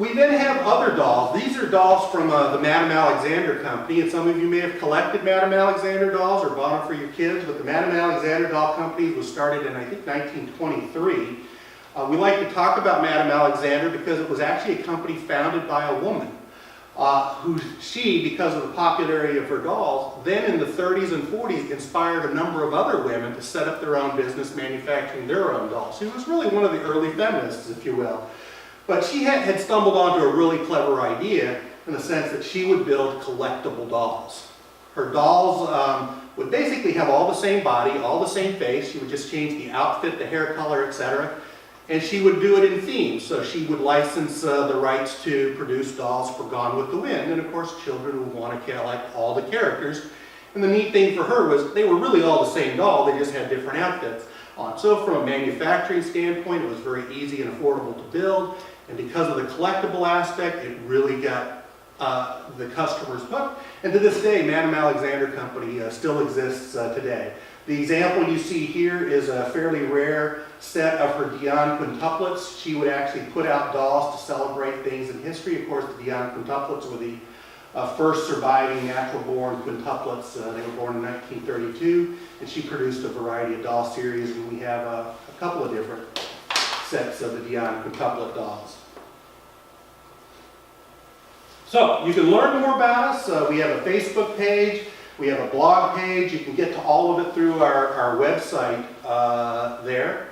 We then have other dolls. These are dolls from the Madame Alexander Company, and some of you may have collected Madame Alexander dolls or bought them for your kids, but the Madame Alexander Doll Company was started in, I think, 1923. We like to talk about Madame Alexander because it was actually a company founded by a woman she, because of the popularity of her dolls, then in the 30s and 40s inspired a number of other women to set up their own business manufacturing their own dolls. She was really one of the early feminists, if you will. But she had stumbled onto a really clever idea in the sense that she would build collectible dolls. Her dolls would basically have all the same body, all the same face. She would just change the outfit, the hair color, etc. And she would do it in themes. So she would license the rights to produce dolls for Gone with the Wind. And of course, children would want to collect all the characters. And the neat thing for her was they were really all the same doll, they just had different outfits on. So from a manufacturing standpoint, it was very easy and affordable to build. And because of the collectible aspect, it really got the customers hooked. And to this day, Madame Alexander Company still exists today. The example you see here is a fairly rare set of her Dion quintuplets. She would actually put out dolls to celebrate things in history. Of course, the Dion quintuplets were the first surviving natural-born quintuplets. They were born in 1932, and she produced a variety of doll series, and we have a couple of different sets of the Dion quintuplet dolls. So, you can learn more about us. We have a Facebook page. We have a blog page. You can get to all of it through our website there.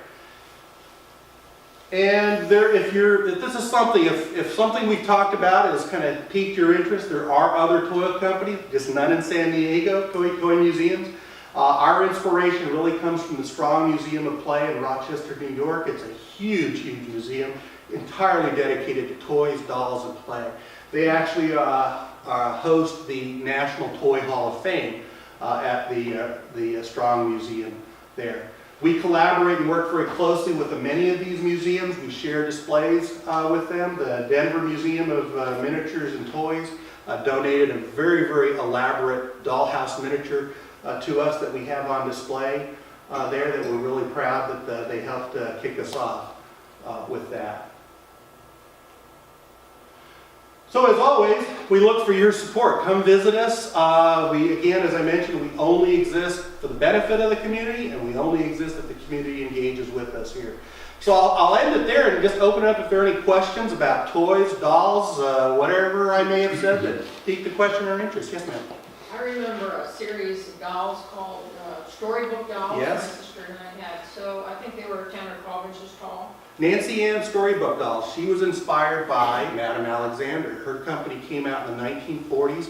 And if this is something, if something we've talked about has kind of piqued your interest, there are other toy companies, just none in San Diego, toy museums. Our inspiration really comes from the Strong Museum of Play in Rochester, New York. It's a huge, huge museum, entirely dedicated to toys, dolls, and play. They actually host the National Toy Hall of Fame at the Strong Museum there. We collaborate and work very closely with many of these museums. We share displays with them. The Denver Museum of Miniatures and Toys donated a very, very elaborate dollhouse miniature to us that we have on display there, that we're really proud that they helped kick us off with that. So as always, We look for your support. Come visit us. Again, as I mentioned, we only exist for the benefit of the community, and we only exist if the community engages with us here. So I'll end it there and just open it up if there are any questions about toys, dolls, whatever I may have said that piqued the question or interest. Yes, ma'am. I remember a series of dolls called Storybook Dolls. Yes. My sister and I had. So I think they were 10 or 12 inches tall. Nancy Ann's Storybook Dolls. She was inspired by Madame Alexander. Her company came out in the 1940s.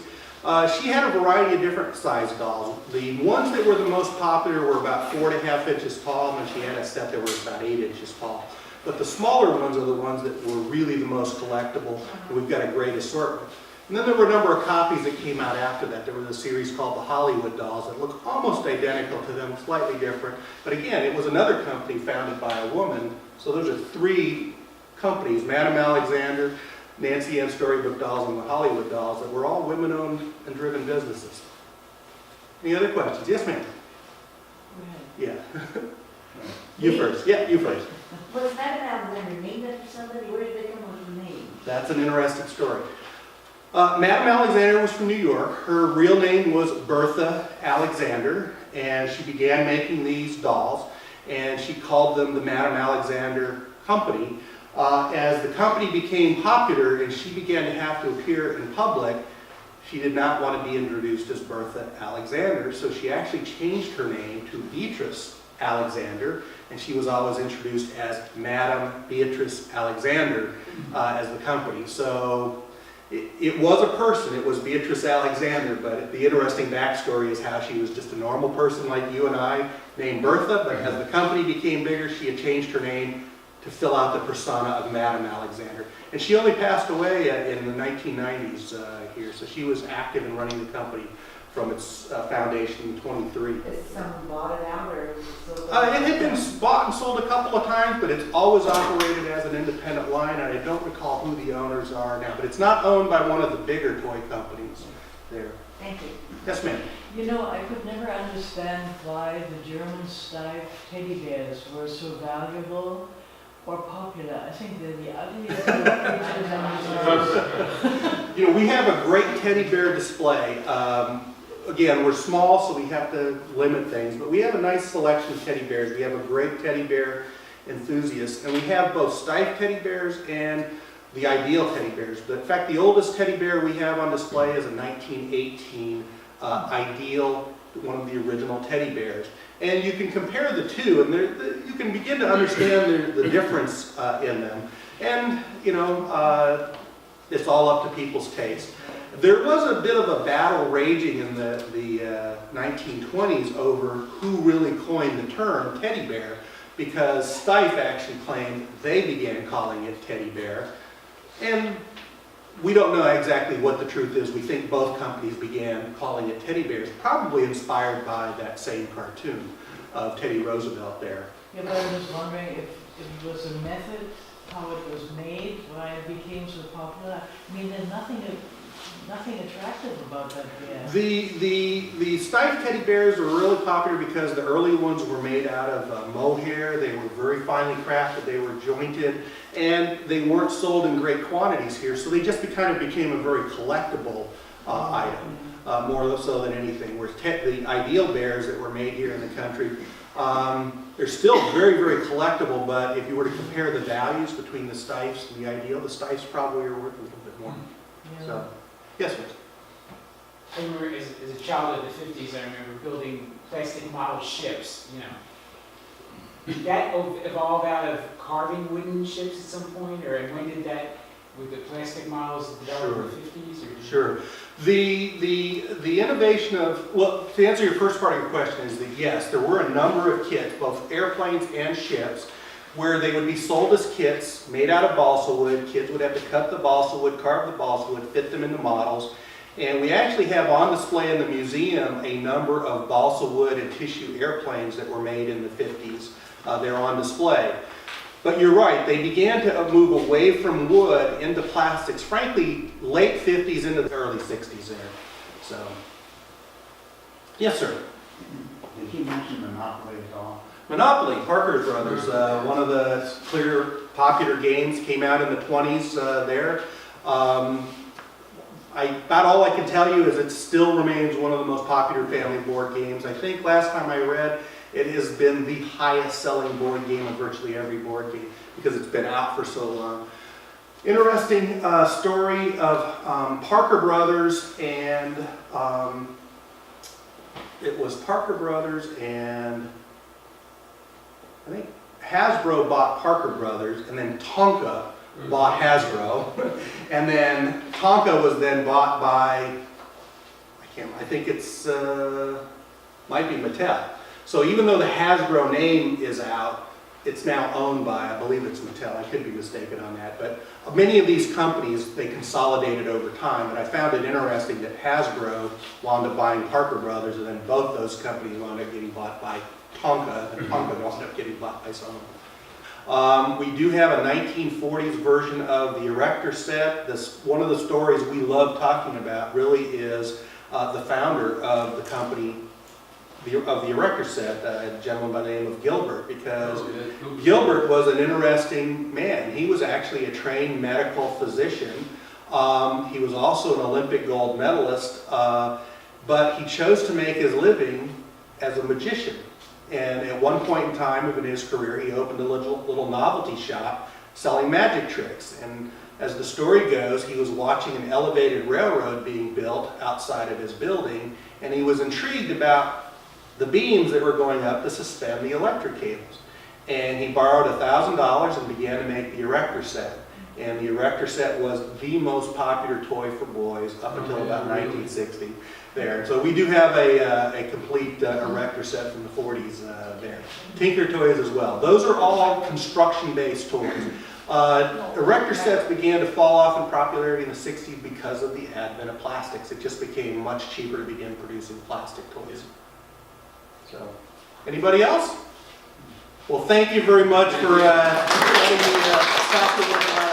She had a variety of different size dolls. The ones that were the most popular were about 4.5 inches tall, and then she had a set that was about 8 inches tall. But the smaller ones are the ones that were really the most collectible, and we've got a great assortment. And then there were a number of copies that came out after that. There was a series called the Hollywood Dolls that looked almost identical to them, slightly different. But again, it was another company founded by a woman. So those are 3 companies, Madame Alexander, Nancy Ann's Storybook Dolls, and the Hollywood Dolls, that were all women-owned and driven businesses. Any other questions? Yes, ma'am. Yeah. You first. Yeah, you first. Was Madame Alexander named after somebody? Where did they come up with the name? That's an interesting story. Madame Alexander was from New York. Her real name was Bertha Alexander, and she began making these dolls, and she called them the Madame Alexander Company. As the company became popular and she began to have to appear in public, she did not want to be introduced as Bertha Alexander, so she actually changed her name to Beatrice Alexander, and she was always introduced as Madame Beatrice Alexander as the company. So it was a person, it was Beatrice Alexander, but the interesting backstory is how she was just a normal person like you and I, named Bertha, but as the company became bigger, she had changed her name to fill out the persona of Madame Alexander. And she only passed away in the 1990s here, so she was active in running the company from its foundation in 23. Has someone bought it out or is it still? It had been bought and sold a couple of times, but it's always operated as an independent line, and I don't recall who the owners are now, but it's not owned by one of the bigger toy companies there. Thank you. Yes, ma'am. You know, I could never understand why the German style teddy bears were so valuable or popular. I think they're the ugliest creatures on the earth. We have a great teddy bear display. Again, we're small, so we have to limit things, but we have a nice selection of teddy bears. We have a great teddy bear enthusiast, and we have both Steiff teddy bears and the Ideal teddy bears. But in fact, the oldest teddy bear we have on display is a 1918 Ideal, one of the original teddy bears. And you can compare the two, and you can begin to understand the difference in them. And, it's all up to people's taste. There was a bit of a battle raging in the 1920s over who really coined the term teddy bear, because Steiff actually claimed they began calling it teddy bear. And we don't know exactly what the truth is. We think both companies began calling it teddy bears, probably inspired by that same cartoon of Teddy Roosevelt there. Yeah, but I'm just wondering if it was a method, how it was made, why it became so popular. I mean, there's nothing attractive about that bear. The Steiff teddy bears were really popular because the early ones were made out of mohair. They were very finely crafted. They were jointed, and they weren't sold in great quantities here. So they just kind of became a very collectible item, more so than anything. Whereas the Ideal bears that were made here in the country, they're still very, very collectible. But if you were to compare the values between the Steiffs and the Ideal, the Steiffs probably are worth a little bit more. Yeah. So. Yes, sir. I remember as a child in the 50s, I remember building plastic model ships, Did that evolve out of carving wooden ships at some point, or when did that, with the plastic models develop in the 50s? Or Sure. The innovation of, well, to answer your first part of your question is that yes, there were a number of kits, both airplanes and ships, where they would be sold as kits made out of balsa wood. Kids would have to cut the balsa wood, carve the balsa wood, fit them into models. And we actually have on display in the museum a number of balsa wood and tissue airplanes that were made in the 50s. They're on display. But you're right, they began to move away from wood into plastics, frankly, late 50s into the early 60s there. So, yes, sir. Did you mention Monopoly at all? Monopoly, Parker Brothers, one of the clear popular games, came out in the 20s there. About all I can tell you is it still remains one of the most popular family board games. I think last time I read, it has been the highest selling board game of virtually every board game because it's been out for so long. Interesting story of Parker Brothers and it was Parker Brothers and I think Hasbro bought Parker Brothers and then Tonka bought Hasbro. And then Tonka was then bought by, I think it's, might be Mattel. So even though the Hasbro name is out, it's now owned by, I believe it's Mattel. I could be mistaken on that. But many of these companies, they consolidated over time. And I found it interesting that Hasbro wound up buying Parker Brothers, and then both those companies wound up getting bought by Tonka, and Tonka wound up getting bought by someone. We do have a 1940s version of the Erector set. One of the stories we love talking about really is the founder of the company, of the Erector set, a gentleman by the name of Gilbert, because Gilbert was an interesting man. He was actually a trained medical physician. He was also an Olympic gold medalist, but he chose to make his living as a magician. And at one point in time in his career, he opened a little novelty shop selling magic tricks. And as the story goes, he was watching an elevated railroad being built outside of his building, and he was intrigued about the beams that were going up to suspend the electric cables. And he borrowed $1,000 and began to make the Erector set. And the Erector set was the most popular toy for boys up until about 1960 there. So we do have a complete Erector set from the 40s there. Tinker Toys as well. Those are all construction-based toys. Erector sets began to fall off in popularity in the 60s because of the advent of plastics. It just became much cheaper to begin producing plastic toys. So, anybody else? Well, thank you very much for letting me stop the